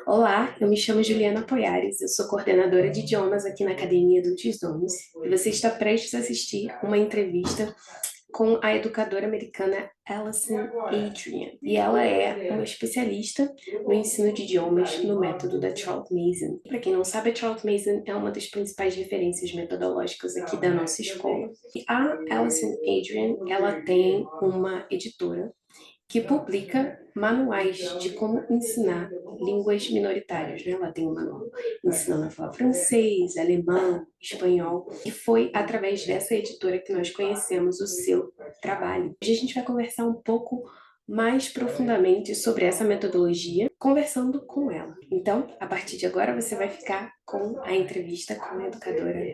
Olá, eu me chamo Juliana Poiares, eu sou coordenadora de idiomas aqui na Academia do Nomes e você está prestes a assistir uma entrevista com a educadora americana Allyson Adrian. E ela é uma especialista no ensino de idiomas no método da Carlotte Mason. Para quem não sabe, a Carlotte Mason é uma das principais referências metodológicas aqui da nossa escola. E a Allyson Adrian, ela tem uma editora que publica manuais de como ensinar línguas minoritárias, né? Ela tem um manual ensinando a falar francês, alemão, espanhol, e foi através dessa editora que nós conhecemos o seu trabalho. Hoje a gente vai conversar um pouco mais profundamente sobre essa metodologia, conversando com ela. Então, a partir de agora, você vai ficar com a entrevista com a educadora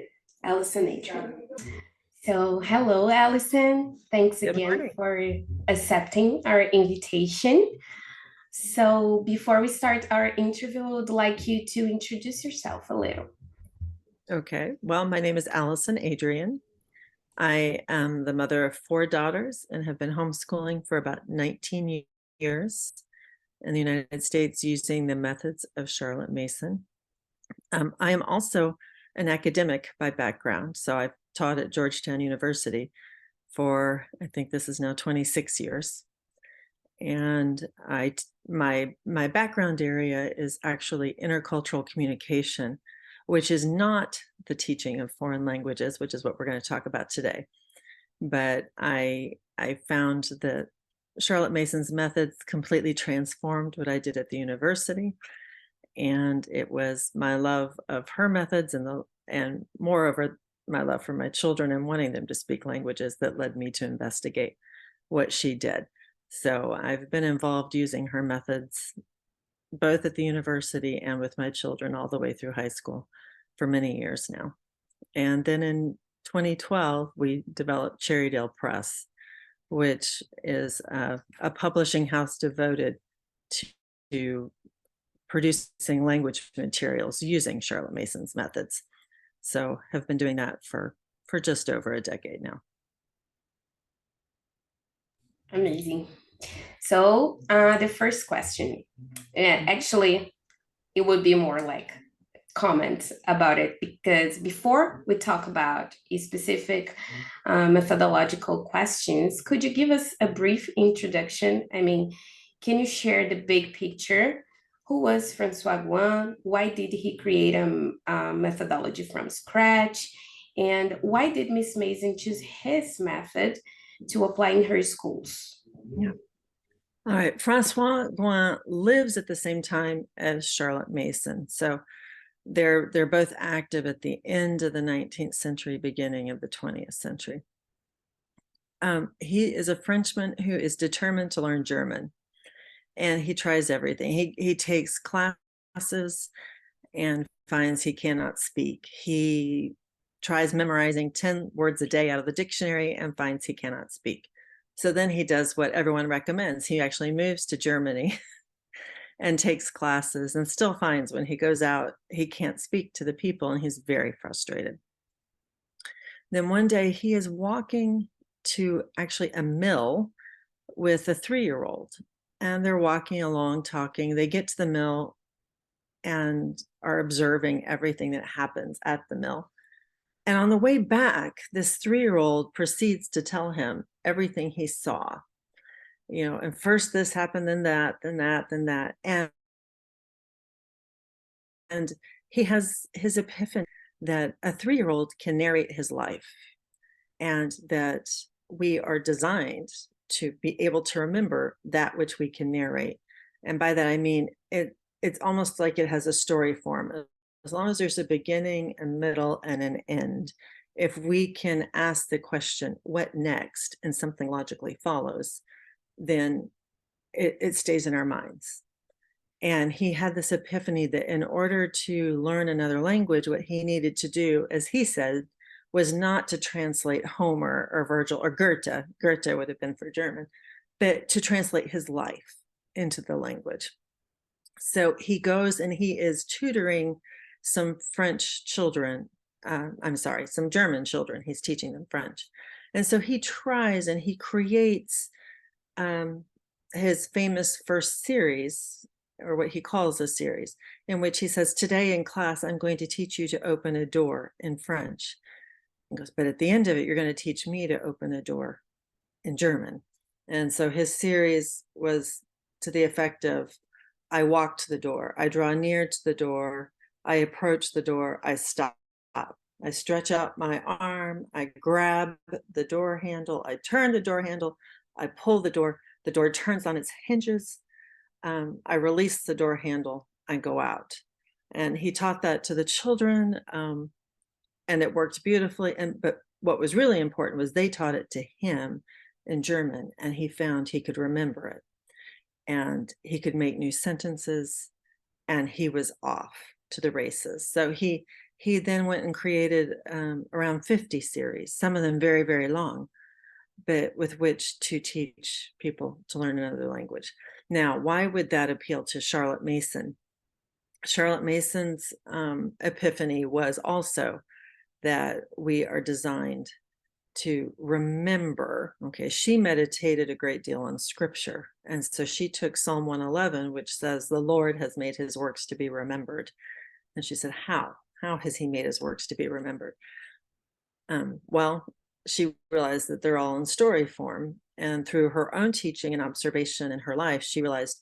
Allyson Adrian. So, hello, Allyson. Thanks Good again morning. for accepting our invitation. So, before we start our interview, I would like you to introduce yourself a little. Okay. Well, my name is Allyson Adrian. I am the mother of 4 daughters and have been homeschooling for about 19 years in the United States using the methods of Carlotte Mason. I am also an academic by background, so I've taught at Georgetown University for, I think this is now 26 years. And my background area is actually intercultural communication, which is not the teaching of foreign languages, which is what we're going to talk about today. But I found that Carlotte Mason's methods completely transformed what I did at the university. And it was my love of her methods and moreover, my love for my children and wanting them to speak languages that led me to investigate what she did. So I've been involved using her methods both at the university and with my children all the way through high school for many years now. And then in 2012, we developed Cherrydale Press, which is a publishing house devoted to producing language materials using Carlotte Mason's methods. So have been doing that for just over a decade now. Amazing. So, the first question, actually, it would be more like comments about it, because before we talk about specific methodological questions, could you give us a brief introduction? I mean, can you share the big picture? Who was Francois Guin? Why did he create a methodology from scratch? And why did Miss Mason choose his method to apply in her schools? Yeah. All right. Francois Guin lives at the same time as Carlotte Mason. So they're both active at the end of the 19th century, beginning of the 20th century. He is a Frenchman who is determined to learn German, and he tries everything. He takes classes and finds he cannot speak. He tries memorizing 10 words a day out of the dictionary and finds he cannot speak. So then he does what everyone recommends. He actually moves to Germany and takes classes and still finds when he goes out, he can't speak to the people and he's very frustrated. Then one day he is walking to actually a mill with a 3-year-old, and they're walking along talking. They get to the mill and are observing everything that happens at the mill. And on the way back, this 3-year-old proceeds to tell him everything he saw. You know, and first this happened, then that, then that, then that. And he has his epiphany that a 3-year-old can narrate his life, and that we are designed to be able to remember that which we can narrate. And by that, I mean, it's almost like it has a story form. As long as there's a beginning, a middle, and an end, if we can ask the question, what next, and something logically follows, then it stays in our minds. And he had this epiphany that in order to learn another language, what he needed to do, as he said, was not to translate Homer or Virgil or Goethe. Goethe would have been for German, but to translate his life into the language. So he goes and he is tutoring some French children. Some German children. He's teaching them French. And so he tries and he creates his famous first series or what he calls a series, in which he says, today in class, I'm going to teach you to open a door in French. He goes, but at the end of it, you're going to teach me to open a door in German. And so his series was to the effect of, I walk to the door, I draw near to the door, I approach the door, I stop. I stretch out my arm, I grab the door handle, I turn the door handle, I pull the door turns on its hinges, I release the door handle, I go out. And he taught that to the children, and it worked beautifully. But what was really important was they taught it to him in German, and he found he could remember it, and he could make new sentences, and he was off to the races. So he then went and created around 50 series, some of them very, very long, but with which to teach people to learn another language. Now, why would that appeal to Charlotte Mason? Charlotte Mason's epiphany was also that we are designed to remember. Okay, she meditated a great deal on scripture. And so she took Psalm 111, which says, the Lord has made his works to be remembered. And she said, how? How has he made his works to be remembered? Well, she realized that they're all in story form. And through her own teaching and observation in her life, she realized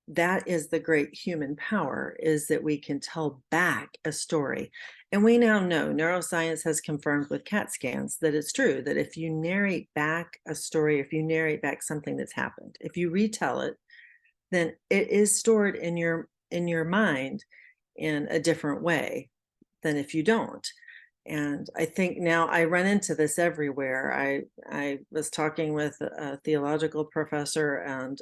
that is the great human power, is that we can tell back a story. And we now know, neuroscience has confirmed with CAT scans that it's true, that if you narrate back a story, if you narrate back something that's happened, if you retell it, then it is stored in your mind in a different way than if you don't. And I think now I run into this everywhere. I was talking with a theological professor, and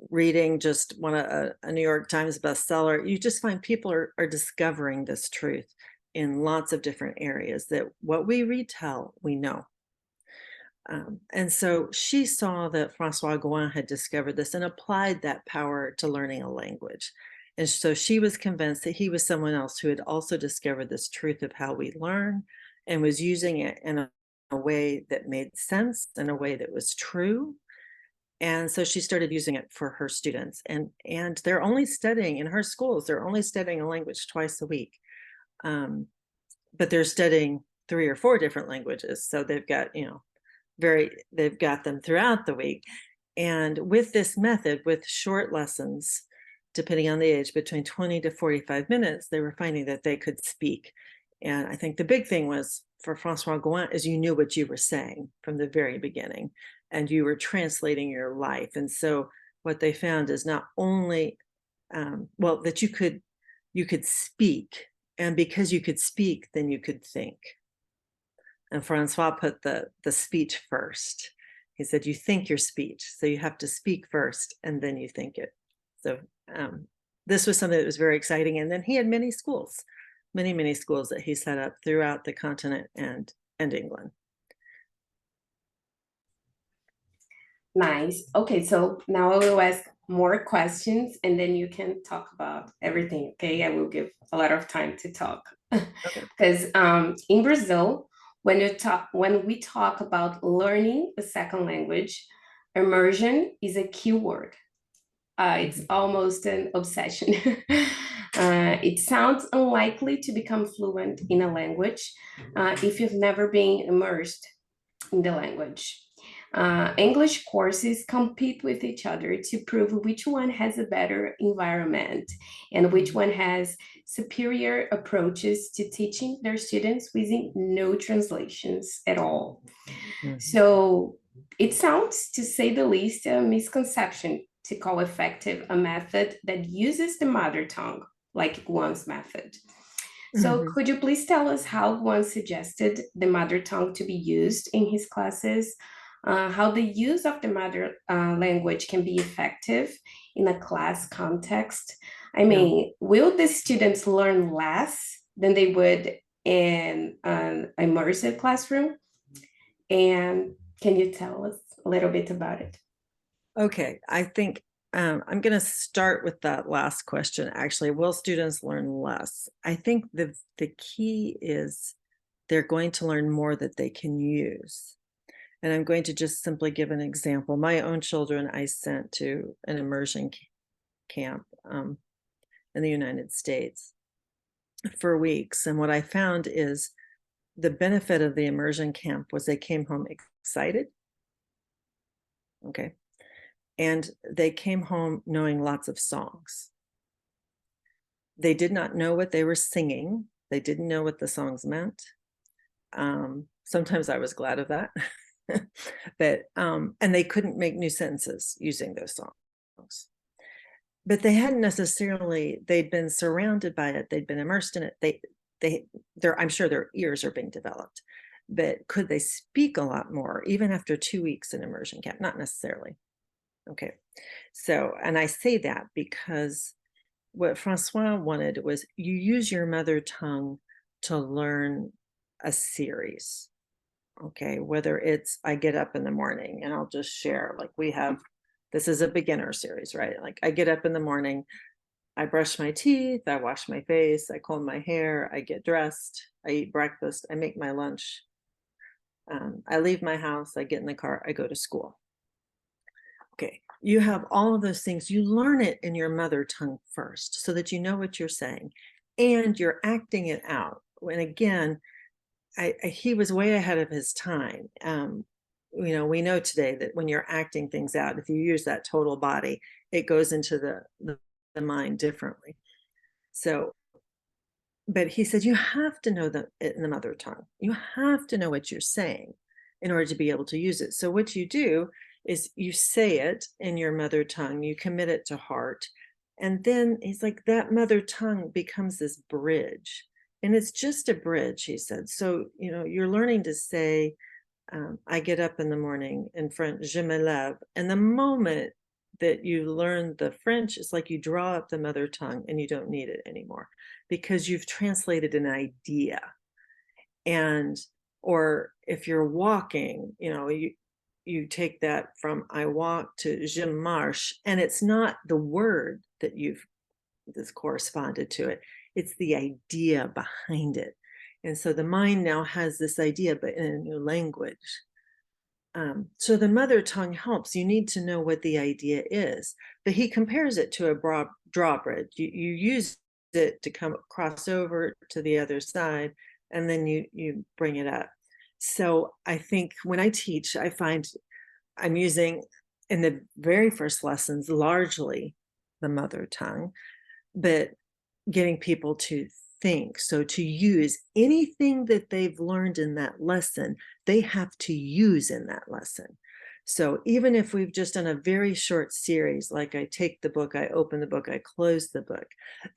reading just a New York Times bestseller. You just find people are discovering this truth in lots of different areas, that what we retell, we know. And so she saw that Francois Gouin had discovered this and applied that power to learning a language. And so she was convinced that he was someone else who had also discovered this truth of how we learn, and was using it in a way that made sense, in a way that was true. And so she started using it for her students. And they're only studying in her schools, they're only studying a language twice a week. But they're studying 3 or 4 different languages. So they've got, they've got them throughout the week. And with this method, with short lessons, depending on the age, between 20 to 45 minutes, they were finding that they could speak. And I think the big thing was for Francois Gouin is you knew what you were saying from the very beginning, and you were translating your life. And so what they found is not only, that you could speak, and because you could speak, then you could think. And Francois put the speech first. He said, you think your speech, so you have to speak first, and then you think it. So this was something that was very exciting. And then he had many schools, many schools that he set up throughout the continent and England. Nice. Okay, so now I will ask more questions, and then you can talk about everything. Okay, I will give a lot of time to talk. Okay. Because in Brazil, when we talk about learning a second language, immersion is a key word. It's almost an obsession. It sounds unlikely to become fluent in a language if you've never been immersed in the language. English courses compete with each other to prove which one has a better environment and which one has superior approaches to teaching their students using no translations at all. So it sounds, to say the least, a misconception to call effective a method that uses the mother tongue, like Gouin's method. So could you please tell us how Gouin suggested the mother tongue to be used in his classes? How the use of the mother language can be effective in a class context? I mean, will the students learn less than they would in an immersive classroom? And can you tell us a little bit about it? Okay, I think I'm going to start with that last question. Actually, will students learn less? I think the key is they're going to learn more that they can use. And I'm going to just simply give an example. My own children I sent to an immersion camp in the United States for weeks. And what I found is the benefit of the immersion camp was they came home excited. Okay. And they came home knowing lots of songs. They did not know what they were singing. They didn't know what the songs meant. Sometimes I was glad of that. But and they couldn't make new sentences using those songs. But they hadn't necessarily, they'd been surrounded by it, they'd been immersed in it. I'm sure their ears are being developed, but could they speak a lot more even after 2 weeks in immersion camp? Not necessarily. Okay. So, and I say that because what Francois wanted was you use your mother tongue to learn a series. Okay. Whether it's, I get up in the morning and I'll just share, like this is a beginner series, right? Like I get up in the morning, I brush my teeth, I wash my face, I comb my hair, I get dressed, I eat breakfast, I make my lunch. I leave my house, I get in the car, I go to school. Okay, you have all of those things. You learn it in your mother tongue first so that you know what you're saying and you're acting it out. And again, he was way ahead of his time. We know today that when you're acting things out, if you use that total body, it goes into the mind differently. So, but he said, you have to know it in the mother tongue. You have to know what you're saying in order to be able to use it. So what you do is you say it in your mother tongue, you commit it to heart. And then he's like, that mother tongue becomes this bridge. And it's just a bridge, he said. So, you're learning to say, I get up in the morning in French, je me lève. And the moment that you learn the French, it's like you draw up the mother tongue and you don't need it anymore because you've translated an idea. And, or if you're walking, you take that from I walk to je marche, and it's not the word that that's corresponded to it. It's the idea behind it. And so the mind now has this idea, but in a new language. So the mother tongue helps. You need to know what the idea is. But he compares it to a drawbridge. You use it to cross over to the other side, and then you bring it up. So I think when I teach, I find I'm using in the very first lessons largely the mother tongue, but getting people to think. So to use anything that they've learned in that lesson, they have to use in that lesson. So even if we've just done a very short series, like I take the book, I open the book, I close the book,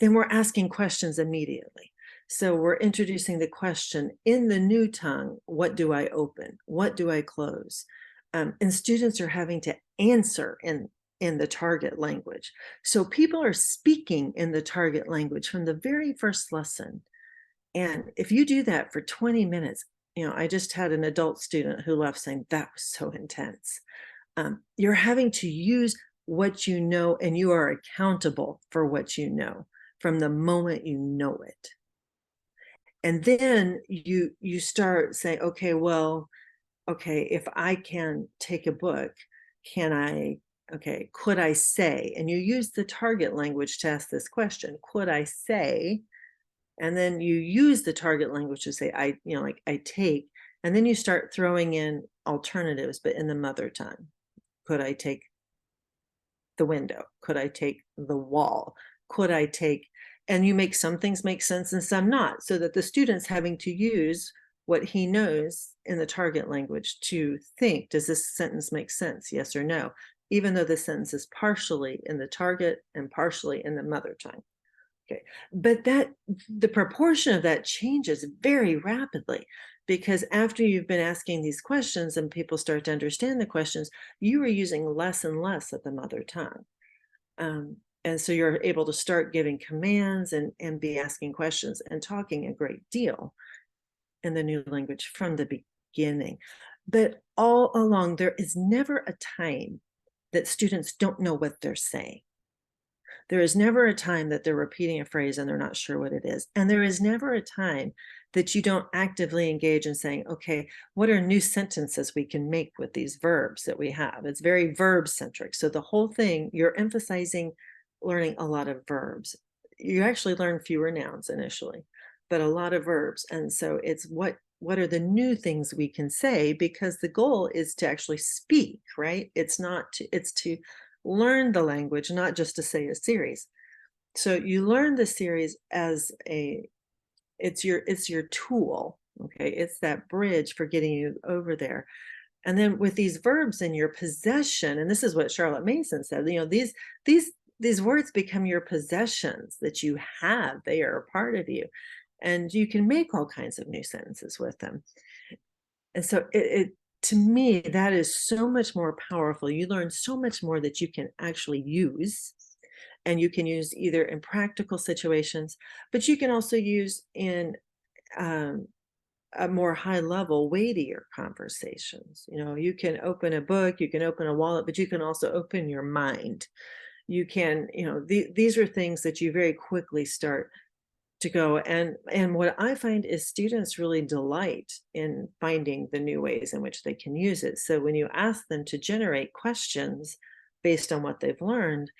then we're asking questions immediately. So we're introducing the question in the new tongue, what do I open? What do I close? And students are having to answer in the target language. So people are speaking in the target language from the very first lesson. And if you do that for 20 minutes, I just had an adult student who left saying that was so intense. You're having to use what you know, and you are accountable for what you know from the moment you know it. And then you start saying, okay, if I can take a book, could I say, and you use the target language to ask this question, could I say, and then you use the target language to say, I take, and then you start throwing in alternatives, but in the mother tongue. Could I take the window? Could I take the wall? Could I take, and you make some things make sense and some not, so that the student's having to use what he knows in the target language to think, does this sentence make sense? Yes or no? Even though the sentence is partially in the target and partially in the mother tongue. Okay, but the proportion of that changes very rapidly, because after you've been asking these questions and people start to understand the questions, you are using less and less of the mother tongue. And so you're able to start giving commands and be asking questions and talking a great deal in the new language from the beginning. But all along, there is never a time that students don't know what they're saying. There is never a time that they're repeating a phrase and they're not sure what it is. And there is never a time that you don't actively engage in saying, okay, what are new sentences we can make with these verbs that we have? It's very verb centric. So the whole thing, you're emphasizing learning a lot of verbs. You actually learn fewer nouns initially, but a lot of verbs. And so it's what are the new things we can say, because the goal is to actually speak, right? It's to learn the language, not just to say a series. So you learn the series as it's your tool, okay? It's that bridge for getting you over there. And then with these verbs in your possession, and this is what Carlotte Mason said, these words become your possessions that you have. They are a part of you, and you can make all kinds of new sentences with them. And so to me, that is so much more powerful. You learn so much more that you can actually use, and you can use either in practical situations, but you can also use in a more high level, weightier conversations. You can open a book, you can open a wallet, but you can also open your mind. You can, these are things that you very quickly start to go. And what I find is students really delight in finding the new ways in which they can use it. So when you ask them to generate questions based on what they've learned,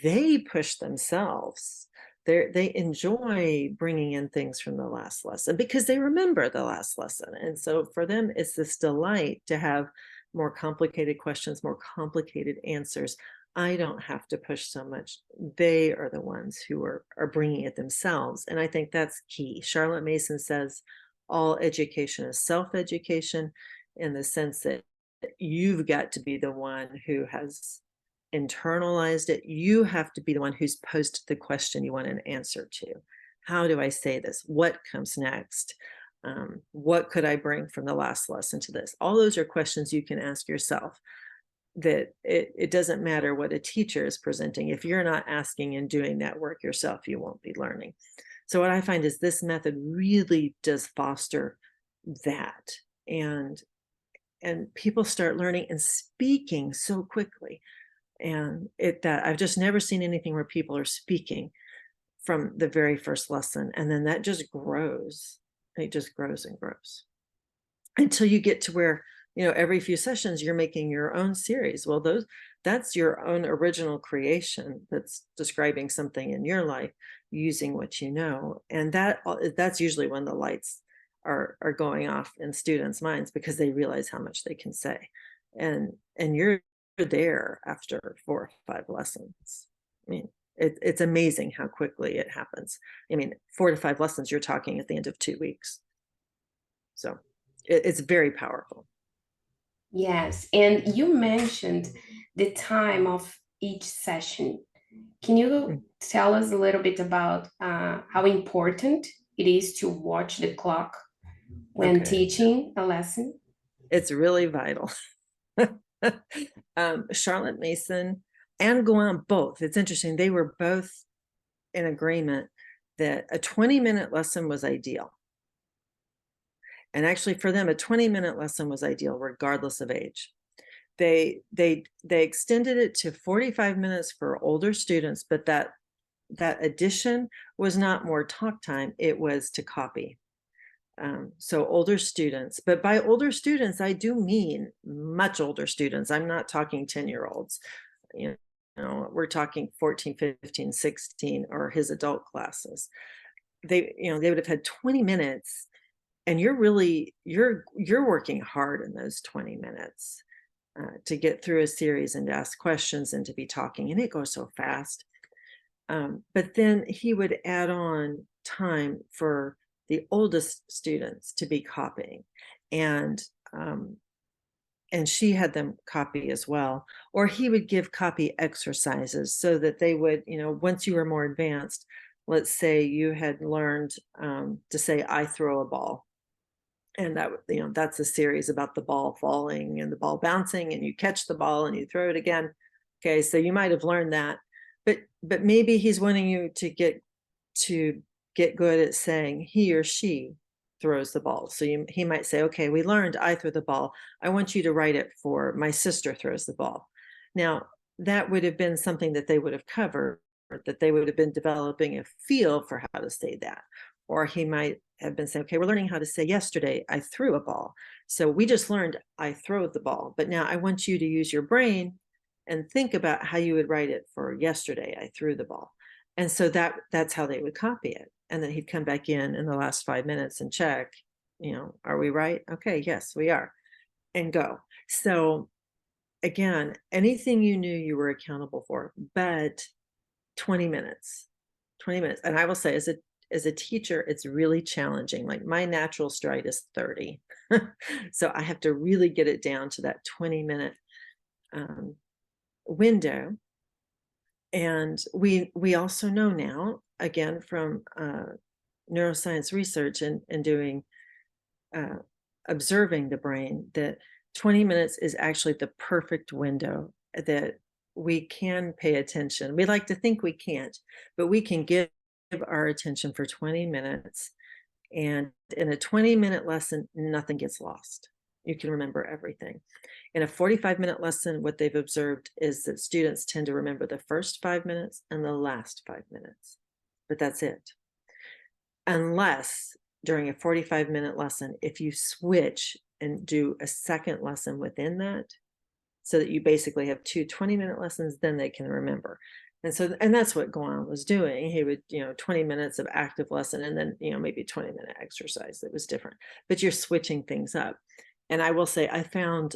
they push themselves. They enjoy bringing in things from the last lesson because they remember the last lesson. And so for them, it's this delight to have more complicated questions, more complicated answers. I don't have to push so much. They are the ones who are bringing it themselves. And I think that's key. Carlotte Mason says all education is self-education, in the sense that you've got to be the one who has internalized it. You have to be the one who's posed the question you want an answer to. How do I say this? What comes next? What could I bring from the last lesson to this? All those are questions you can ask yourself. That it doesn't matter what a teacher is presenting. If you're not asking and doing that work yourself, you won't be learning. So what I find is this method really does foster that. And people start learning and speaking so quickly. And that I've just never seen anything where people are speaking from the very first lesson, and then that just grows. It just grows and grows until you get to where, every few sessions you're making your own series. Well, that's your own original creation that's describing something in your life using what you know. And that's usually when the lights are going off in students' minds, because they realize how much they can say. And you're there after 4 or 5 lessons. I mean, it's amazing how quickly it happens. I mean, 4 to 5 lessons, you're talking at the end of 2 weeks. So it's very powerful. Yes, and you mentioned the time of each session. Can you tell us a little bit about how important it is to watch the clock when teaching a lesson? It's really vital. Carlotte Mason and Guam both. It's interesting. They were both in agreement that a 20-minute lesson was ideal. And actually for them, a 20-minute lesson was ideal regardless of age. They extended it to 45 minutes for older students, but that addition was not more talk time, it was to copy. So older students, but by older students, I do mean much older students. I'm not talking 10-year-olds. We're talking 14, 15, 16, or his adult classes. They would have had 20 minutes, and you're working hard in those 20 minutes to get through a series and to ask questions and to be talking, and it goes so fast. But then he would add on time for the oldest students to be copying, and she had them copy as well, or he would give copy exercises so that they would, once you were more advanced, let's say you had learned to say, I throw a ball. And that's a series about the ball falling and the ball bouncing, and you catch the ball and you throw it again. Okay, so you might have learned that, but maybe he's wanting you to get good at saying he or she throws the ball. So he might say, okay, we learned I throw the ball. I want you to write it for my sister throws the ball. Now, that would have been something that they would have covered, that they would have been developing a feel for how to say that. Or he might have been saying, okay, we're learning how to say yesterday I threw a ball. So we just learned I throw the ball, but now I want you to use your brain and think about how you would write it for yesterday, I threw the ball. And so that's how they would copy it. And then he'd come back in the last 5 minutes and check, are we right? Okay, yes, we are, and go. So again, anything you knew you were accountable for, but 20 minutes. And I will say, as a teacher, it's really challenging. Like, my natural stride is 30. So I have to really get it down to that 20-minute window. And we also know now, again, from neuroscience research and doing observing the brain, that 20 minutes is actually the perfect window that we can pay attention. We like to think we can't, but we can give our attention for 20 minutes. And in a 20-minute lesson, nothing gets lost. You can remember everything. In a 45-minute lesson, what they've observed is that students tend to remember the first 5 minutes and the last 5 minutes, but that's it. Unless during a 45-minute lesson, if you switch and do a second lesson within that, so that you basically have 2 20-minute lessons, then they can remember. And that's what Guan was doing. He would, 20 minutes of active lesson, and then, maybe 20-minute exercise that was different, but you're switching things up. And I will say, I found,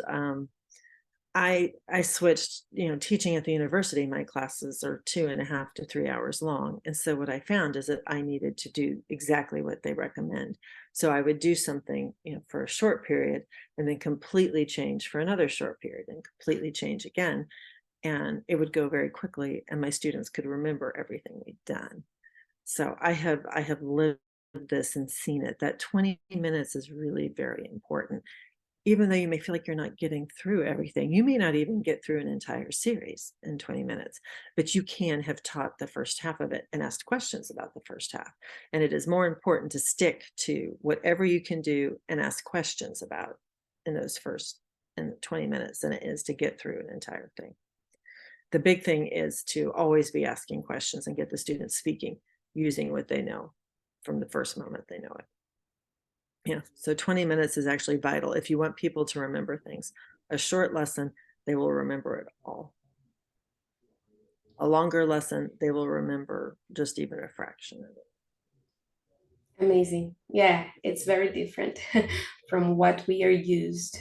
I switched, teaching at the university, my classes are 2.5 to 3 hours long. And so what I found is that I needed to do exactly what they recommend. So I would do something, for a short period, and then completely change for another short period, and completely change again. And it would go very quickly, and my students could remember everything we'd done. So I have lived this and seen it, that 20 minutes is really very important. Even though you may feel like you're not getting through everything, you may not even get through an entire series in 20 minutes, but you can have taught the first half of it and asked questions about the first half. And it is more important to stick to whatever you can do and ask questions about in those first 20 minutes than it is to get through an entire thing. The big thing is to always be asking questions and get the students speaking using what they know from the first moment they know it. Yeah, so 20 minutes is actually vital if you want people to remember things. A short lesson, they will remember it all. A longer lesson, they will remember just even a fraction of it. Amazing. Yeah, it's very different from what we are used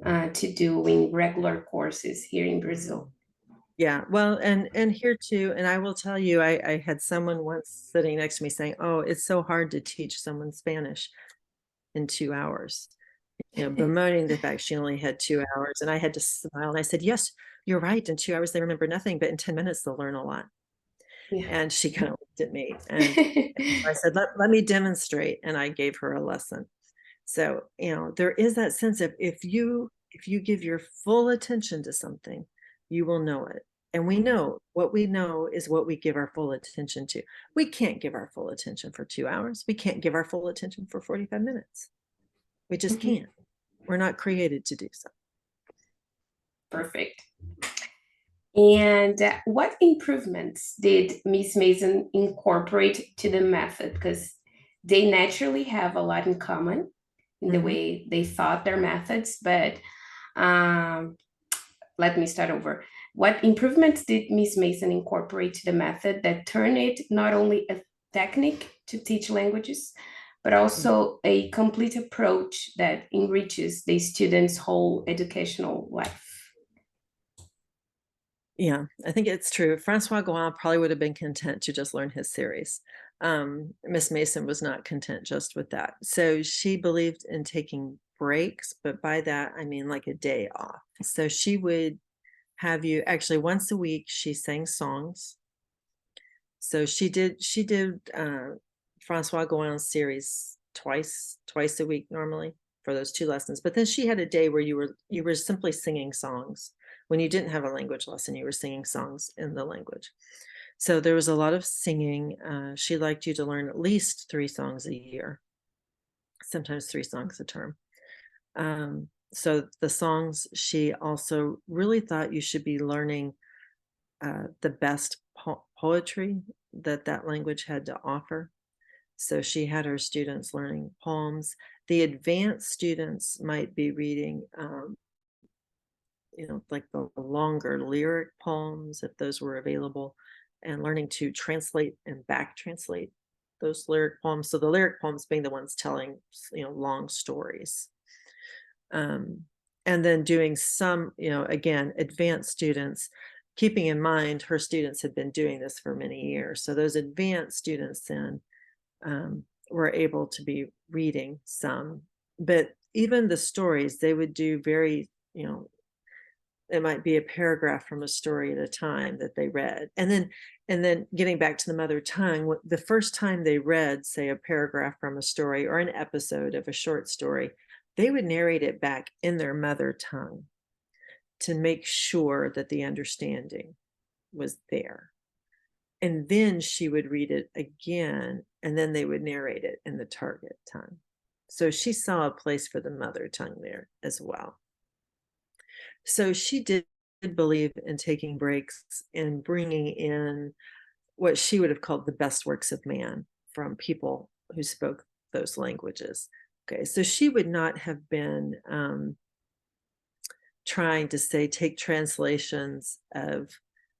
to do in regular courses here in Brazil. Yeah, well, and here too, and I will tell you, I had someone once sitting next to me saying, "Oh, it's so hard to teach someone Spanish in 2 hours," bemoaning the fact she only had 2 hours. And I had to smile, and I said, "Yes, you're right. In 2 hours, they remember nothing, but in 10 minutes, they'll learn a lot." Yeah. And she kind of looked at me, and I said, let me demonstrate. And I gave her a lesson. So, there is that sense of, if you give your full attention to something, you will know it. And we know what we know is what we give our full attention to. We can't give our full attention for 2 hours. We can't give our full attention for 45 minutes. We just can't. We're not created to do so. Perfect. And what improvements did Miss Mason incorporate to the method? Because they naturally have a lot in common in the way they thought their methods, but let me start over. What improvements did Miss Mason incorporate to the method that turn it not only a technique to teach languages, but also a complete approach that enriches the student's whole educational life? Yeah, I think it's true. Francois Gouin probably would have been content to just learn his series. Miss Mason was not content just with that. So she believed in taking breaks, but by that, I mean like a day off. So she would have you, actually once a week, she sang songs. So she did Francois Gouin's series twice a week normally for those 2 lessons. But then she had a day where you were simply singing songs. When you didn't have a language lesson, you were singing songs in the language. So there was a lot of singing. She liked you to learn at least 3 songs a year, sometimes 3 songs a term. So the songs, she also really thought you should be learning the best poetry that language had to offer. So she had her students learning poems. The advanced students might be reading, like the longer lyric poems, if those were available, and learning to translate and back translate those lyric poems. So the lyric poems being the ones telling, long stories. And then doing some, again, advanced students, keeping in mind her students had been doing this for many years. So those advanced students then were able to be reading some, but even the stories, they would do very, it might be a paragraph from a story at a time that they read. And then getting back to the mother tongue, the first time they read, say, a paragraph from a story or an episode of a short story, they would narrate it back in their mother tongue to make sure that the understanding was there. And then she would read it again, and then they would narrate it in the target tongue. So she saw a place for the mother tongue there as well. So she did believe in taking breaks and bringing in what she would have called the best works of man from people who spoke those languages. Okay, so she would not have been trying to say, take translations of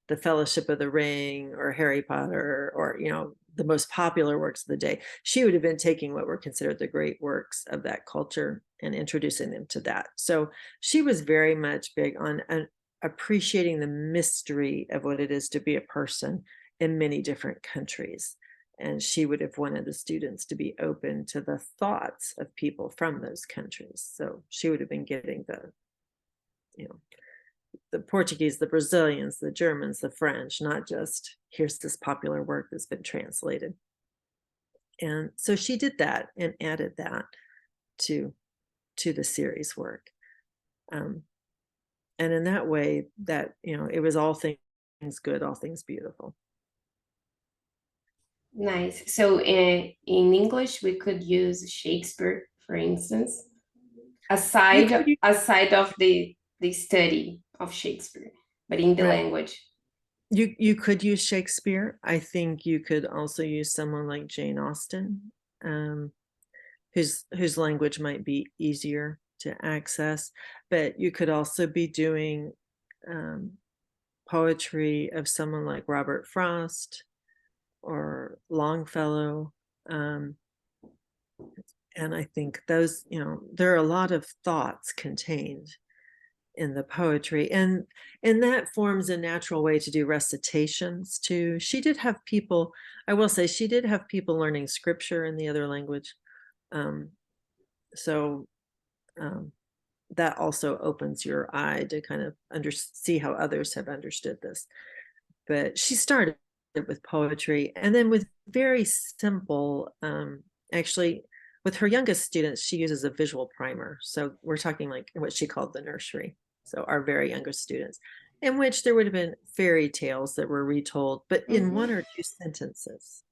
the Fellowship of the Ring or Harry Potter or, the most popular works of the day. She would have been taking what were considered the great works of that culture and introducing them to that. So she was very much big on appreciating the mystery of what it is to be a person in many different countries. And she would have wanted the students to be open to the thoughts of people from those countries. So she would have been getting the Portuguese, the Brazilians, the Germans, the French, not just here's this popular work that's been translated. And so she did that and added that to the series work. And in that way, that, it was all things good, all things beautiful. Nice. So in English, we could use Shakespeare, for instance, aside of the study of Shakespeare, but in the Right. language. You could use Shakespeare. I think you could also use someone like Jane Austen, whose language might be easier to access, but you could also be doing poetry of someone like Robert Frost or Longfellow. And I think those, there are a lot of thoughts contained in the poetry, and that forms a natural way to do recitations too. She did have people, I will say, she did have people learning scripture in the other language. So that also opens your eye to kind of see how others have understood this. But she started with poetry, and then with very simple, actually, with her youngest students, she uses a visual primer. So we're talking like what she called the nursery. So our very youngest students, in which there would have been fairy tales that were retold, but in one or two sentences.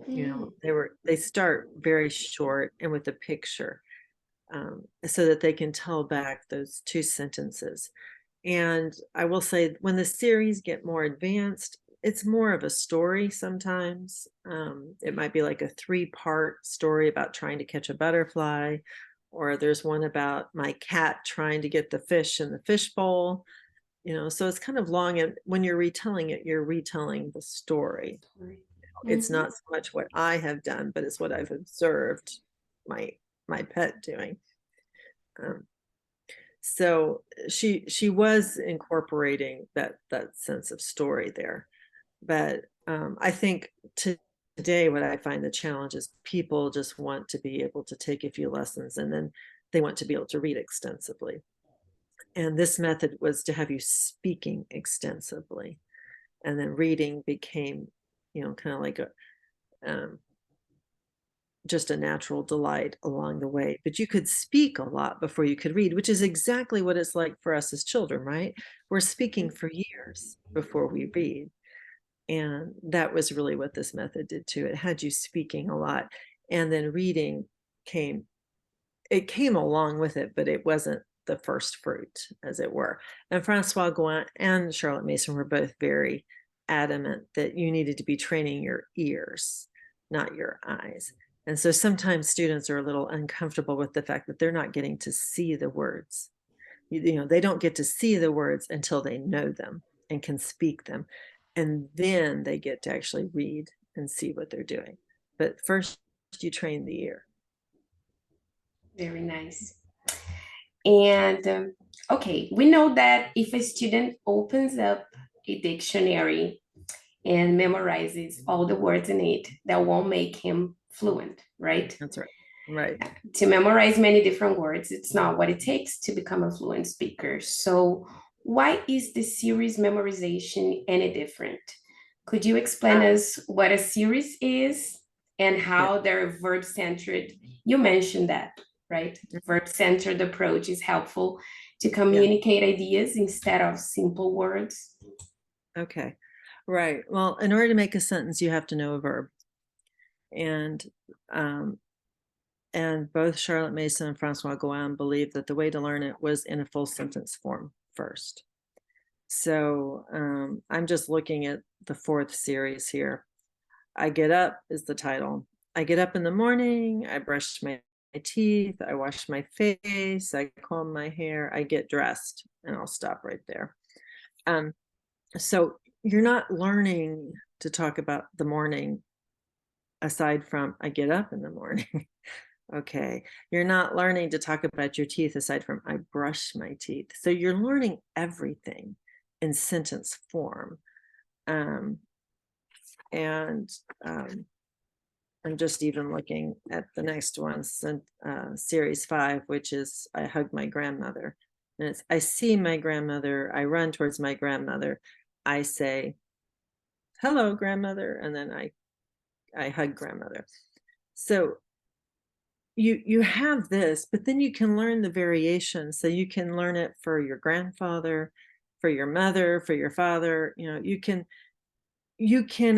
They start very short and with a picture, so that they can tell back those two sentences. And I will say, when the series get more advanced, it's more of a story sometimes. It might be like a 3-part story about trying to catch a butterfly, or there's one about my cat trying to get the fish in the fishbowl. So it's kind of long, and when you're retelling it, you're retelling the story. It's not so much what I have done, but it's what I've observed my pet doing. So she was incorporating that sense of story there. But I think today what I find the challenge is people just want to be able to take a few lessons, and then they want to be able to read extensively. And this method was to have you speaking extensively, and then reading became, kind of like a just a natural delight along the way. But you could speak a lot before you could read, which is exactly what it's like for us as children, right? We're speaking for years before we read. And that was really what this method did too. It had you speaking a lot, and then reading came along with it, but it wasn't the first fruit, as it were. And Francois Gouin and Charlotte Mason were both very adamant that you needed to be training your ears, not your eyes. And so sometimes students are a little uncomfortable with the fact that they're not getting to see the words. They don't get to see the words until they know them and can speak them. And then they get to actually read and see what they're doing. But first you train the ear. Very nice. And okay, we know that if a student opens up a dictionary and memorizes all the words in it, that won't make him fluent, right? That's right. Right. To memorize many different words, it's not what it takes to become a fluent speaker. So why is the series memorization any different? Could you explain us what a series is and how they're verb-centered? You mentioned that, right? Verb-centered approach is helpful to communicate ideas instead of simple words. Okay. Right. Well, in order to make a sentence, you have to know a verb. And both Charlotte Mason and Francois Gouin believed that the way to learn it was in a full sentence form first. So I'm just looking at the 4th series here. I get up is the title. I get up in the morning, I brush my teeth, I wash my face, I comb my hair, I get dressed, and I'll stop right there. So you're not learning to talk about the morning aside from I get up in the morning. Okay. You're not learning to talk about your teeth aside from I brush my teeth. So you're learning everything in sentence form. I'm just even looking at the next one, series 5, which is I hug my grandmother. And it's I see my grandmother, I run towards my grandmother, I say, hello, grandmother, and then I hug grandmother. So you have this, but then you can learn the variation. So you can learn it for your grandfather, for your mother, for your father. You can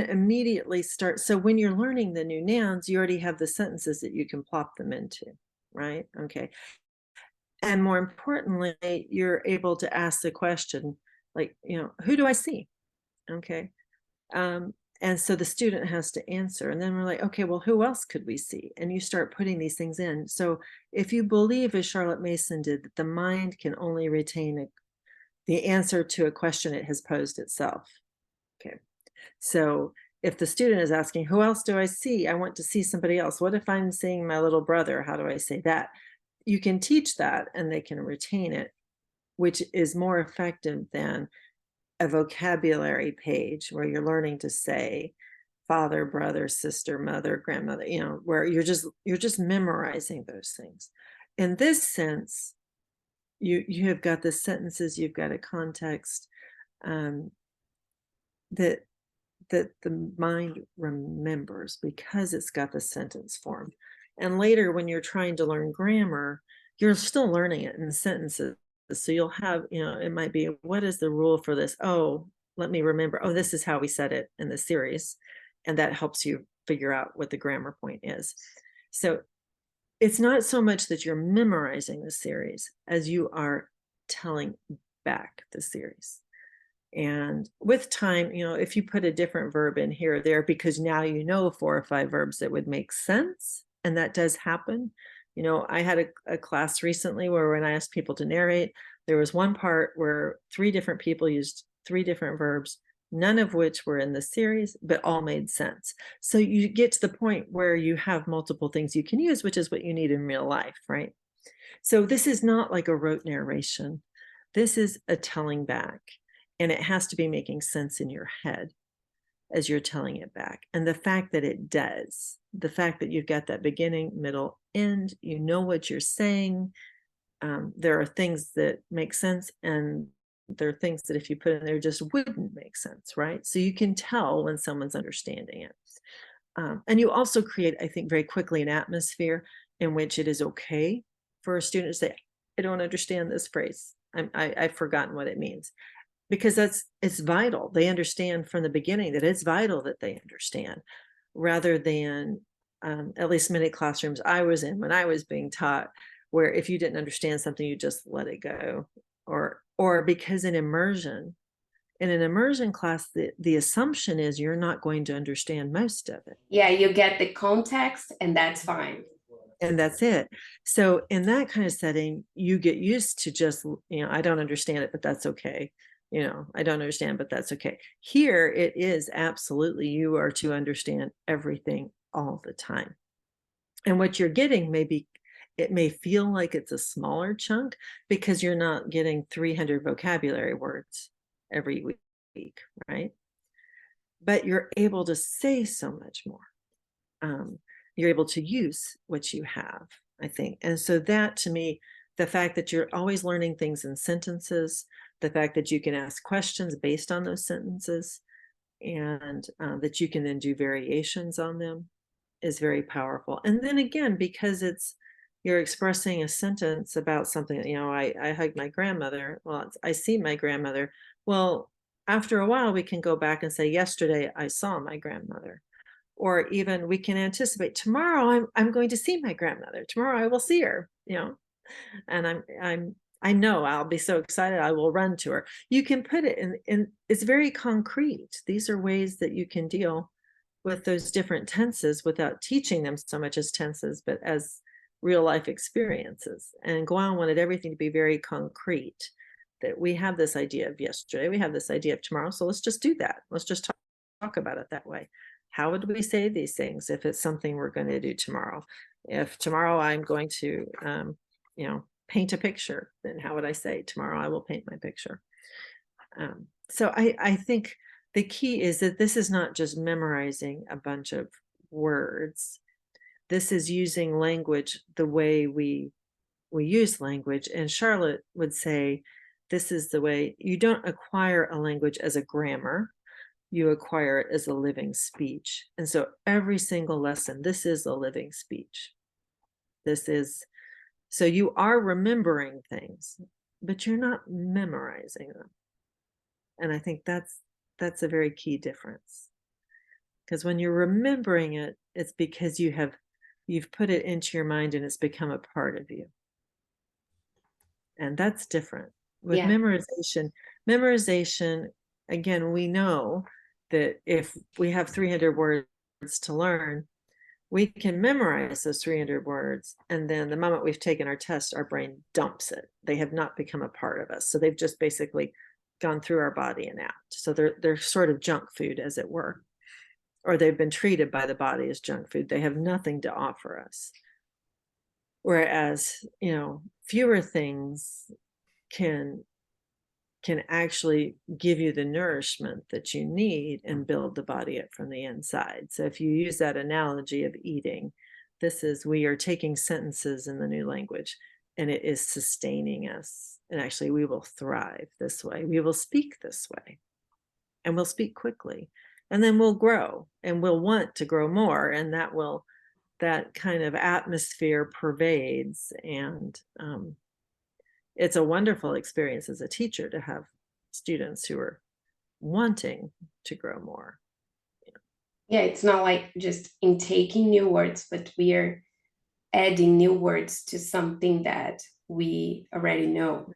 immediately start. So when you're learning the new nouns, you already have the sentences that you can plop them into, right? Okay. And more importantly, you're able to ask the question, like, who do I see? Okay. And so the student has to answer, and then we're like, okay, well, who else could we see? And you start putting these things in. So if you believe, as Charlotte Mason did, that the mind can only retain the answer to a question it has posed itself. Okay. So if the student is asking, who else do I see? I want to see somebody else. What if I'm seeing my little brother? How do I say that? You can teach that and they can retain it, which is more effective than a vocabulary page where you're learning to say father, brother, sister, mother, grandmother, where you're just memorizing those things. In this sense, you have got the sentences, you've got a context that the mind remembers because it's got the sentence form. And later, when you're trying to learn grammar, you're still learning it in sentences. So you'll have, it might be, what is the rule for this? Oh, let me remember. Oh, this is how we said it in the series. And that helps you figure out what the grammar point is. So it's not so much that you're memorizing the series as you are telling back the series. And with time, if you put a different verb in here or there, because now 4 or 5 verbs that would make sense, and that does happen. I had a class recently where when I asked people to narrate, there was one part where 3 different people used 3 different verbs, none of which were in the series, but all made sense. So you get to the point where you have multiple things you can use, which is what you need in real life, right? So this is not like a rote narration. This is a telling back. And it has to be making sense in your head as you're telling it back. And the fact that it does, the fact that you've got that beginning, middle, end, you know what you're saying. There are things that make sense, and there are things that if you put in there just wouldn't make sense, right? So you can tell when someone's understanding it. And you also create, I think, very quickly an atmosphere in which it is okay for a student to say, I don't understand this phrase. I've forgotten what it means. Because it's vital. They understand from the beginning that it's vital that they understand, rather than at least many classrooms I was in when I was being taught, where if you didn't understand something, you just let it go. Or because in an immersion class, the assumption is you're not going to understand most of it. Yeah, you get the context and that's fine. and that's it. So in that kind of setting, you get used to just, I don't understand it, but that's okay. I don't understand, but that's okay. Here it is absolutely, you are to understand everything all the time. And what you're getting it may feel like it's a smaller chunk because you're not getting 300 vocabulary words every week, right? But you're able to say so much more. You're able to use what you have, I think. And so that, to me, the fact that you're always learning things in sentences, the fact that you can ask questions based on those sentences, and that you can then do variations on them is very powerful. And then again, because you're expressing a sentence about something, I hugged my grandmother. Well, I see my grandmother. Well, after a while, we can go back and say, yesterday I saw my grandmother. Or even we can anticipate, tomorrow I'm going to see my grandmother. Tomorrow I will see her, and I know I'll be so excited I will run to her. You can put it in it's very concrete. These are ways that you can deal with those different tenses without teaching them so much as tenses, but as real life experiences. And Guan wanted everything to be very concrete, that we have this idea of yesterday, we have this idea of tomorrow, so let's just do that. Let's just talk about it that way. How would we say these things if it's something we're going to do tomorrow? If tomorrow I'm going to, paint a picture, then how would I say tomorrow I will paint my picture? So I think the key is that this is not just memorizing a bunch of words. This is using language the way we use language. And Charlotte would say, this is the way you don't acquire a language as a grammar. You acquire it as a living speech. And so every single lesson, this is a living speech. So you are remembering things, but you're not memorizing them. And I think that's a very key difference. Because when you're remembering it, it's because you've put it into your mind and it's become a part of you. And that's different. With memorization, again, we know that if we have 300 words to learn, we can memorize those 300 words. And then the moment we've taken our test, our brain dumps it. They have not become a part of us. So they've just basically gone through our body and out. So they're sort of junk food, as it were, or they've been treated by the body as junk food. They have nothing to offer us. Whereas, fewer things can actually give you the nourishment that you need and build the body up from the inside. So if you use that analogy of eating, we are taking sentences in the new language and it is sustaining us. And actually we will thrive this way. We will speak this way and we'll speak quickly, and then we'll grow and we'll want to grow more. And that kind of atmosphere pervades, and it's a wonderful experience as a teacher to have students who are wanting to grow more. Yeah, it's not like just intaking new words, but we are adding new words to something that we already know,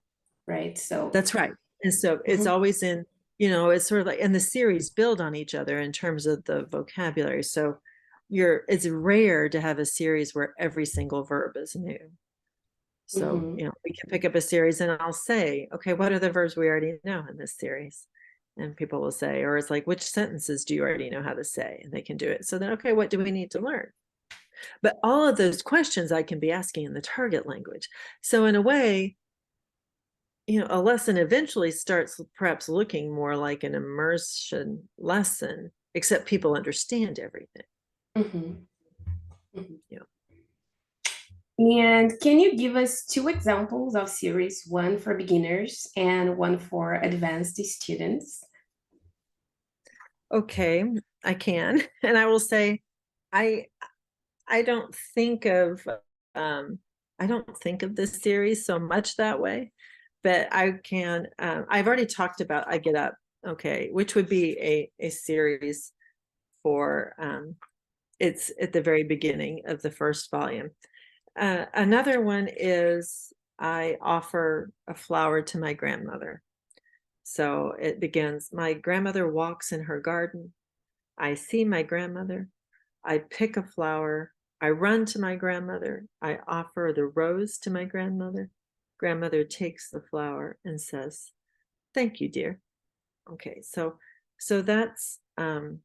right? So that's right. And so it's always it's sort of like, and the series build on each other in terms of the vocabulary. So it's rare to have a series where every single verb is new. So, we can pick up a series and I'll say, okay, what are the verbs we already know in this series? And people will say, or it's like, which sentences do you already know how to say? And they can do it. So then, okay, what do we need to learn? But all of those questions I can be asking in the target language. So in a way, a lesson eventually starts perhaps looking more like an immersion lesson, except people understand everything. Yeah. And can you give us 2 examples of series, one for beginners and one for advanced students? Okay, I can. And I will say, I don't think of this series so much that way, but I can. I've already talked about I Get Up, okay, which would be a series for. It's at the very beginning of the first volume. Another one is I offer a flower to my grandmother. So it begins, my grandmother walks in her garden. I see my grandmother. I pick a flower. I run to my grandmother. I offer the rose to my grandmother. Grandmother takes the flower and says, "Thank you, dear." Okay, so that's an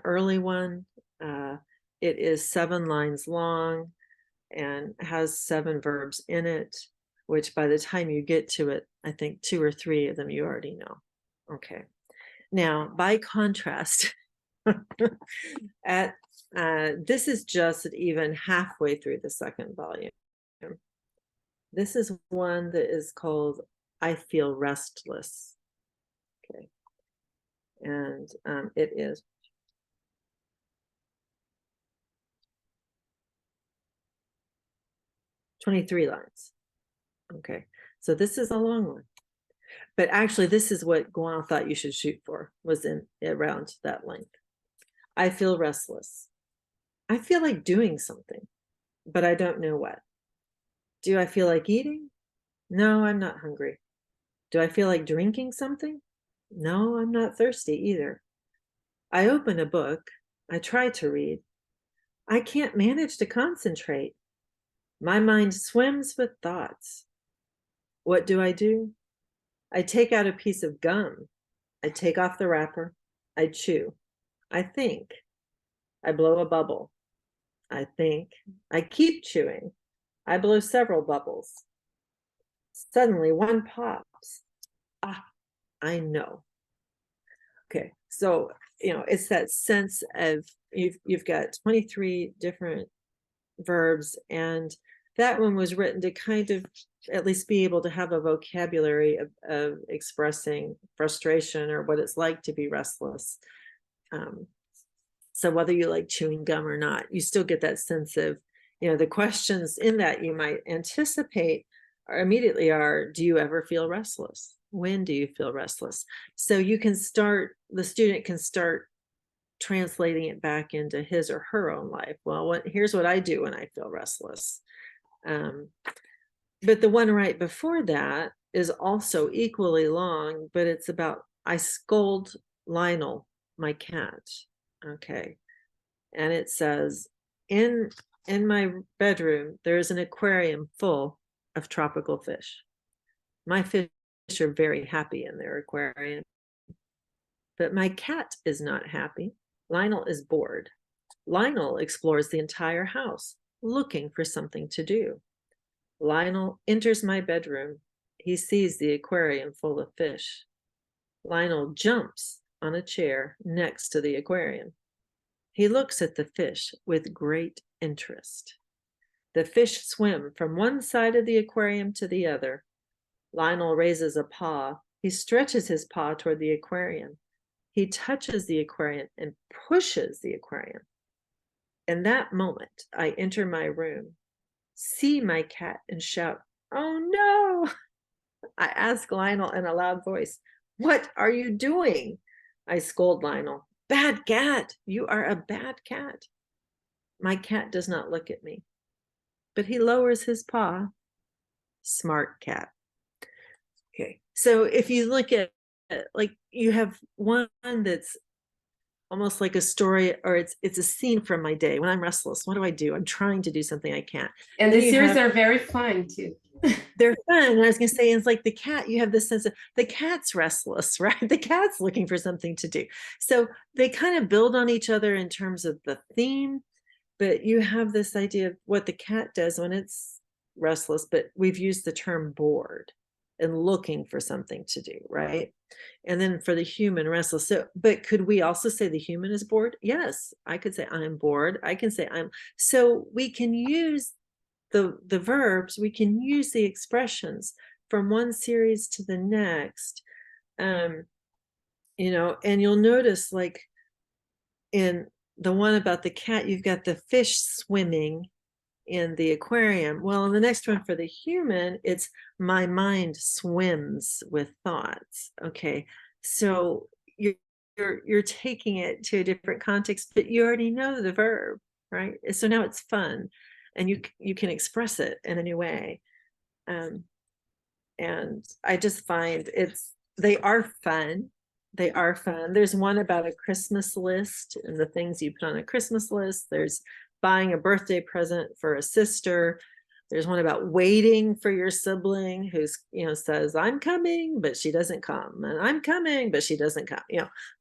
early one. It is 7 lines long and has 7 verbs in it, which by the time you get to it, I think 2 or 3 of them you already know. Okay. Now, by contrast, this is just even halfway through the 2nd volume. This is one that is called "I Feel Restless." Okay. And it is 23 lines. Okay, so this is a long one. But actually, this is what Guan thought you should shoot for, was in around that length. I feel restless. I feel like doing something, but I don't know what. Do I feel like eating? No, I'm not hungry. Do I feel like drinking something? No, I'm not thirsty either. I open a book. I try to read. I can't manage to concentrate. My mind swims with thoughts. What do? I take out a piece of gum. I take off the wrapper. I chew. I think. I blow a bubble. I think. I keep chewing. I blow several bubbles. Suddenly one pops. Ah, I know. Okay, so it's that sense of you've got 23 different verbs, and that one was written to kind of at least be able to have a vocabulary of expressing frustration or what it's like to be restless. So whether you like chewing gum or not, you still get that sense of, the questions in that you might anticipate immediately are, do you ever feel restless? When do you feel restless? So the student can start translating it back into his or her own life. Well, here's what I do when I feel restless. But the one right before that is also equally long, but it's about, I scold Lionel, my cat. Okay. And it says, in my bedroom, there's an aquarium full of tropical fish. My fish are very happy in their aquarium. But my cat is not happy. Lionel is bored. Lionel explores the entire house, looking for something to do. Lionel enters my bedroom. He sees the aquarium full of fish. Lionel jumps on a chair next to the aquarium. He looks at the fish with great interest. The fish swim from one side of the aquarium to the other. Lionel raises a paw. He stretches his paw toward the aquarium. He touches the aquarium and pushes the aquarium. In that moment, I enter my room, see my cat, and shout, "Oh no!" I ask Lionel in a loud voice, "What are you doing?" I scold Lionel, "Bad cat, you are a bad cat." My cat does not look at me, but he lowers his paw. Smart cat. Okay, so if you look at like, you have one that's almost like a story, or it's a scene from my day when I'm restless. What do? I'm trying to do something I can't. And the series are very fun too. They're fun. And I was gonna say, it's like the cat, you have this sense of the cat's restless, right? The cat's looking for something to do. So they kind of build on each other in terms of the theme, but you have this idea of what the cat does when it's restless, but we've used the term bored and looking for something to do, right? And then for the human, restless. So, but could we also say the human is bored? Yes, I could say I'm bored. I can say so we can use the verbs, we can use the expressions from one series to the next. And you'll notice, like in the one about the cat, you've got the fish swimming in the aquarium. Well, in the next one for the human, it's my mind swims with thoughts. Okay, so you're taking it to a different context, but you already know the verb, right? So now it's fun, and you can express it in a new way. And I just find they are fun. They are fun. There's one about a Christmas list and the things you put on a Christmas list. There's buying a birthday present for a sister. There's one about waiting for your sibling who's, says, I'm coming, but she doesn't come. And I'm coming, but she doesn't come,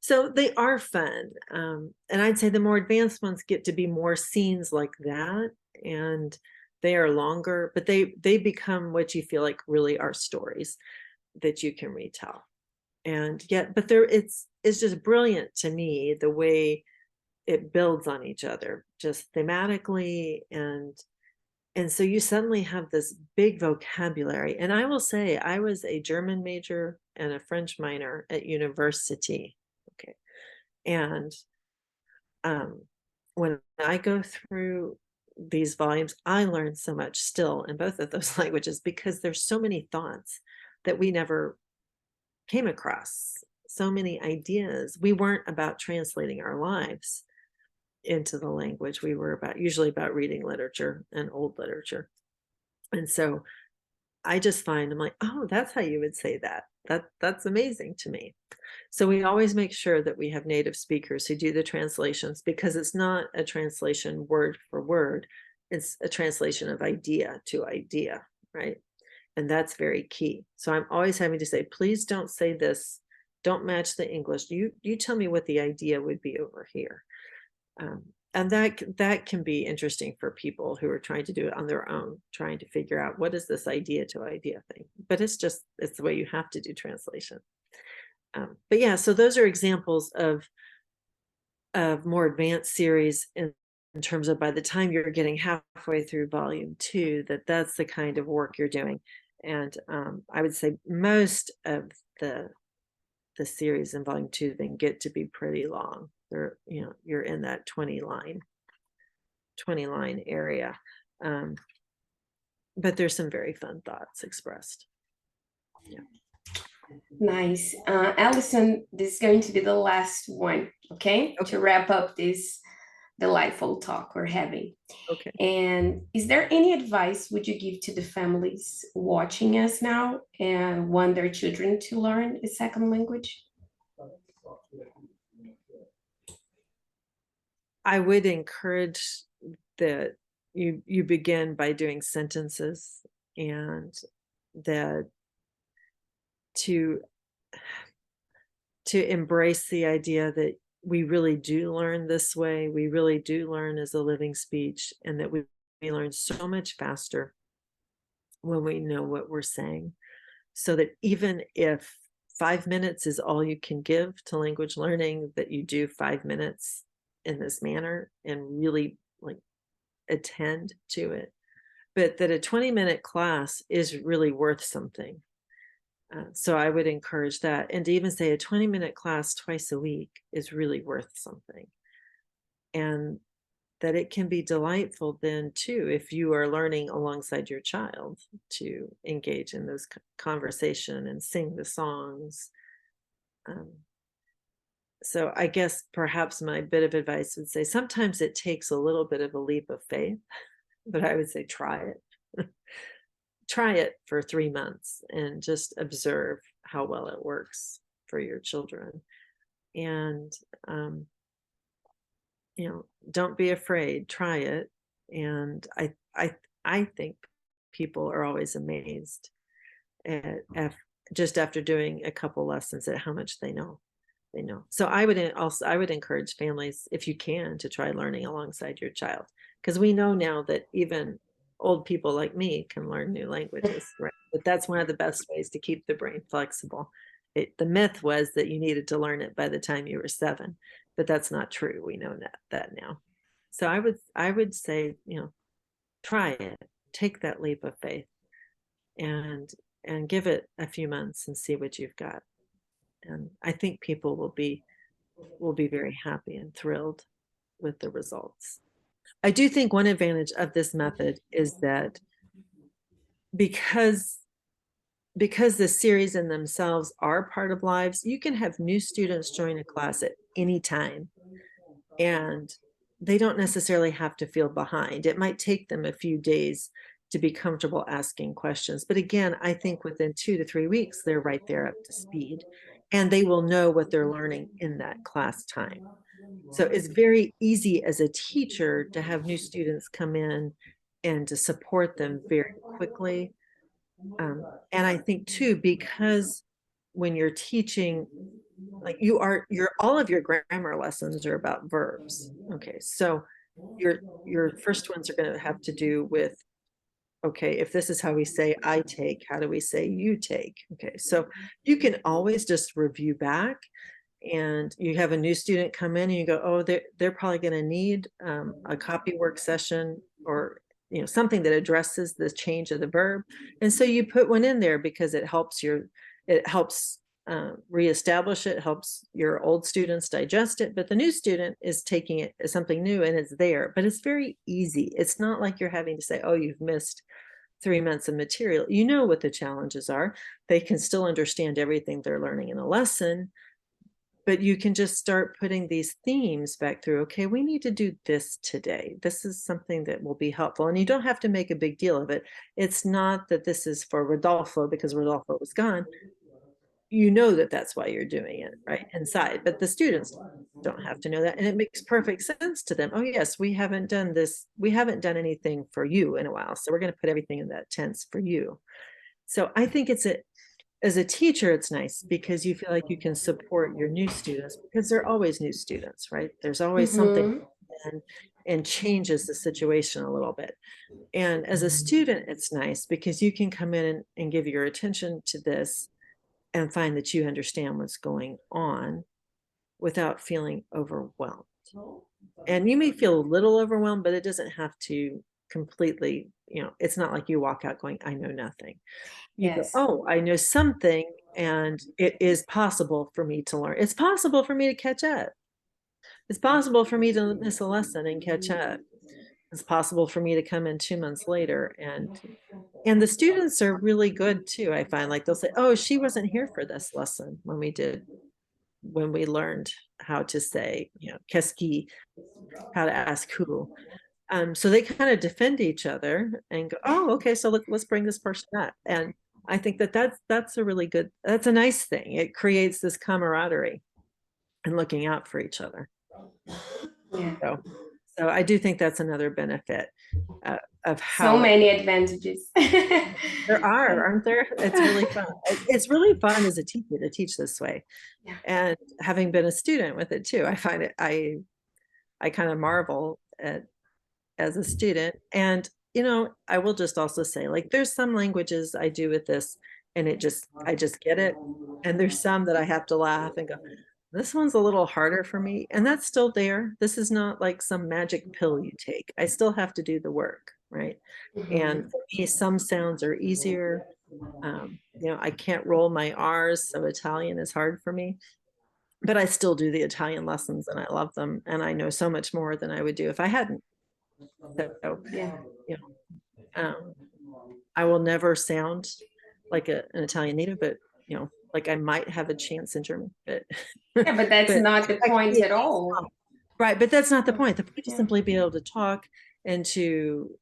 So they are fun. And I'd say the more advanced ones get to be more scenes like that. And they are longer, but they become what you feel like really are stories that you can retell. And yet, but it's just brilliant to me the way it builds on each other, just thematically, and so you suddenly have this big vocabulary. And I will say, I was a German major and a French minor at university. Okay, and when I go through these volumes, I learn so much still in both of those languages because there's so many thoughts that we never came across, so many ideas. We weren't about translating our lives into the language. We were usually about reading literature and old literature. And so I just find, I'm like, oh, that's how you would say that. That's amazing to me. So we always make sure that we have native speakers who do the translations, because it's not a translation word for word. It's a translation of idea to idea, right? And that's very key. So I'm always having to say, please don't say this. Don't match the English. You tell me what the idea would be over here. And that can be interesting for people who are trying to do it on their own, trying to figure out what is this idea to idea thing. But it's the way you have to do translation. But yeah, so those are examples of more advanced series in terms of by the time you're getting halfway through volume 2, that's the kind of work you're doing. And I would say most of the series in volume 2 then get to be pretty long. They're, you're in that 20 line area. But there's some very fun thoughts expressed. Yeah. Nice. Allyson, this is going to be the last one, okay? To wrap up this delightful talk we're having. Okay. And is there any advice would you give to the families watching us now and want their children to learn a second language? I would encourage that you begin by doing sentences, and that to embrace the idea that we really do learn this way. We really do learn as a living speech, and that we learn so much faster when we know what we're saying. So that even if 5 minutes is all you can give to language learning, that you do 5 minutes in this manner and really attend to it. But that a 20-minute class is really worth something. So I would encourage that. And to even say a 20-minute class twice a week is really worth something. And that it can be delightful then too, if you are learning alongside your child, to engage in those conversation and sing the songs. So I guess perhaps my bit of advice would say, sometimes it takes a little bit of a leap of faith, but I would say try it. Try it for 3 months and just observe how well it works for your children. And don't be afraid, try it. And I think people are always amazed at just after doing a couple lessons at how much they know. So I would encourage families, if you can, to try learning alongside your child, because we know now that even old people like me can learn new languages, right? But that's one of the best ways to keep the brain flexible. The myth was that you needed to learn it by the time you were 7, but that's not true. We know that now. So I would say, try it, take that leap of faith, and give it a few months and see what you've got. And I think people will be very happy and thrilled with the results. I do think one advantage of this method is that because the series in themselves are part of lives, you can have new students join a class at any time, and they don't necessarily have to feel behind. It might take them a few days to be comfortable asking questions, but again, I think within 2 to 3 weeks, they're right there up to speed. and they will know what they're learning in that class time. So it's very easy as a teacher to have new students come in and to support them very quickly. And I think too, because when you're teaching, like all of your grammar lessons are about verbs. Okay, so your first ones are going to have to do with, okay, if this is how we say I take, how do we say you take? Okay, so you can always just review back, and you have a new student come in and you go, oh, they're probably going to need a copy work session, or something that addresses the change of the verb. And so you put one in there because it helps reestablish it, helps your old students digest it, but the new student is taking it as something new and it's there. But it's very easy. It's not like you're having to say, oh, you've missed 3 months of material. You know what the challenges are. They can still understand everything they're learning in a lesson, but you can just start putting these themes back through. Okay, we need to do this today. This is something that will be helpful. And you don't have to make a big deal of it. It's not that this is for Rodolfo because Rodolfo was gone. You know that that's why you're doing it, right, inside. But the students don't have to know that. And it makes perfect sense to them. Oh, yes, we haven't done this. We haven't done anything for you in a while. So we're going to put everything in that tense for you. So I think as a teacher, it's nice because you feel like you can support your new students, because they're always new students, right? There's always something and changes the situation a little bit. And as a student, it's nice because you can come in and give your attention to this and find that you understand what's going on without feeling overwhelmed. And you may feel a little overwhelmed, but it doesn't have to completely, it's not like you walk out going, I know nothing. You go, Yes. oh, I know something, and it is possible for me to learn. It's possible for me to catch up. It's possible for me to miss a lesson and catch up. It's possible for me to come in 2 months later. And the students are really good too. I find, like, they'll say, oh, she wasn't here for this lesson when we learned how to say, qu'est-ce qui, how to ask who. So they kind of defend each other and go, oh, okay, so let's bring this person up. And I think that's a nice thing. It creates this camaraderie and looking out for each other. Yeah. So I do think that's another benefit of how So many advantages. there are, aren't there? It's really fun. It's really fun as a teacher to teach this way. Yeah. And having been a student with it too, I find it, I kind of marvel at as a student. And I will just also say, like, there's some languages I do with this and I just get it. And there's some that I have to laugh and go, this one's a little harder for me. And that's still there. This is not like some magic pill you take. I still have to do the work, right? And for me, some sounds are easier. I can't roll my R's, so Italian is hard for me. But I still do the Italian lessons and I love them. And I know so much more than I would do if I hadn't. So, Yeah. I will never sound like an Italian native, but like I might have a chance in German. But Yeah, but that's but not the I can point be at all. right. But that's not the point. The point is Yeah. simply be able to talk and to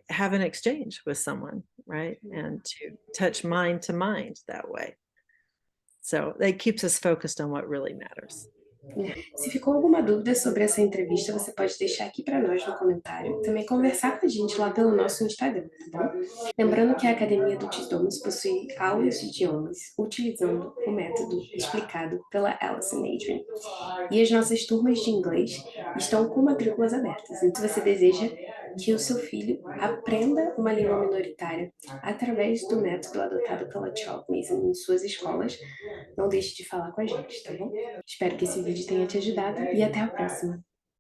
have an exchange with someone, right? And to touch mind to mind that way. So that keeps us focused on what really matters. Se ficou alguma dúvida sobre essa entrevista, você pode deixar aqui para nós no comentário. Também conversar com a gente lá pelo nosso Instagram, tá bom? Lembrando que a Academia do Idiomas possui aulas de idiomas utilizando o método explicado pela Allyson Adrian. E as nossas turmas de inglês estão com matrículas abertas. Então, se você deseja que o seu filho aprenda uma língua minoritária através do método adotado pela Carlotte Mason em suas escolas, não deixe de falar com a gente, tá bom? Espero que esse vídeo tenha te ajudado e até a próxima!